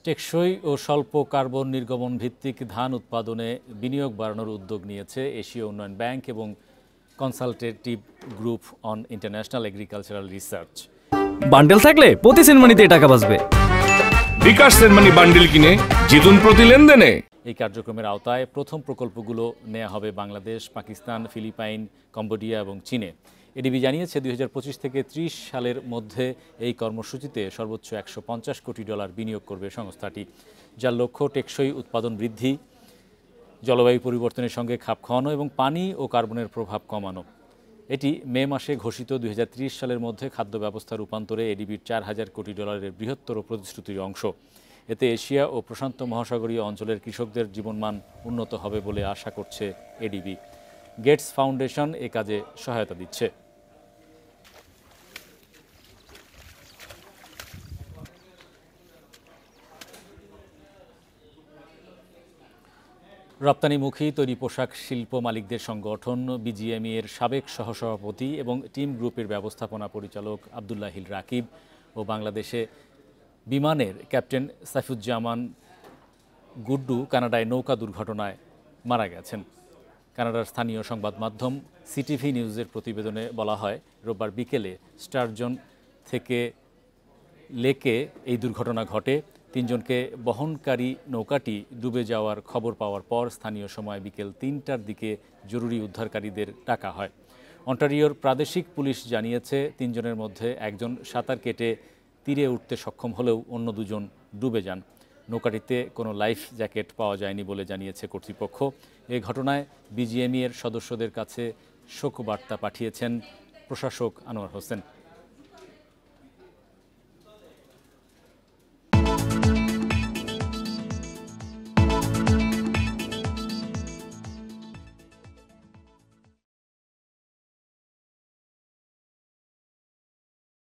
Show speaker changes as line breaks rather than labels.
টেকসই ও স্বল্প কার্বন নির্গমন ভিত্তিক ধান উৎপাদনে বিনিয়োগ বাড়ানোর উদ্যোগ নিয়েছে এশীয় উন্নয়ন ব্যাংক এবং consultative group on international agricultural research.
Bundle থাকলে প্রতি সেনমানিতে টাকা বাঁচবে।
বিকাশ সেনমানি বান্ডেল কিনে জিতুন প্রতি লেনদেনে।
এই কার্যক্রমের আওতায় প্রথম প্রকল্পগুলো নেওয়া হবে বাংলাদেশ, পাকিস্তান, ফিলিপাইন, কম্বোডিয়া এবং চীনে। এডিবি জানিয়েছে 2025 থেকে 30 সালের মধ্যে এই কর্মসূচিতে সর্বোচ্চ $150 কোটি বিনিয়োগ করবে সংস্থাটি, যার লক্ষ্য টেকসই উৎপাদন বৃদ্ধি, জলবায়ু পরিবর্তনের সঙ্গে খাপ খাওয়ানো এবং পানি ও কার্বনের প্রভাব কমানো। এটি মে মাসে ঘোষিত 2030 সালের মধ্যে খাদ্য ব্যবস্থা রূপান্তরে এডিবির $4000 কোটি বৃহত্তর প্রতিশ্রুতির অংশ। এতে এশিয়া ও প্রশান্ত মহাসাগরীয় অঞ্চলের কৃষকদের জীবনমান উন্নত হবে বলে আশা করছে এডিবি। গেটস ফাউন্ডেশন এ কাজে সহায়তা দিচ্ছে। রপ্তানিমুখী তৈরি পোশাক শিল্প মালিকদের সংগঠন বিজিএমই এর সাবেক সহসভাপতি এবং টিম গ্রুপের ব্যবস্থাপনা পরিচালক আবদুল্লাহিল রাকিব ও বাংলাদেশে বিমানের ক্যাপ্টেন সাইফুজ্জামান গুড্ডু কানাডায় নৌকা দুর্ঘটনায় মারা গেছেন। কানাডার স্থানীয় সংবাদ মাধ্যম সিটিভি নিউজের প্রতিবেদনে বলা হয়, রোববার বিকেলে স্টারজন থেকে লেকে এই দুর্ঘটনা ঘটে। 3 জনকে বহনকারী নৌকাটি ডুবে যাওয়ার খবর পাওয়ার পর স্থানীয় সময় বিকেল 3টার দিকে জরুরি উদ্ধারকারীদের ডাকা হয়। অন্টারিওর প্রাদেশিক পুলিশ জানিয়েছে 3 জনের মধ্যে একজন সাঁতার কেটে তীরে উঠতে সক্ষম হলেও অন্য 2 জন ডুবে যান। নৌকাটিতে কোনো লাইফ জ্যাকেট পাওয়া যায়নি বলে জানিয়েছে কর্তৃপক্ষ। এ ঘটনায় বিজিএমই এর সদস্যদের কাছে শোকবার্তা পাঠিয়েছেন প্রশাসক আনোয়ার হোসেন।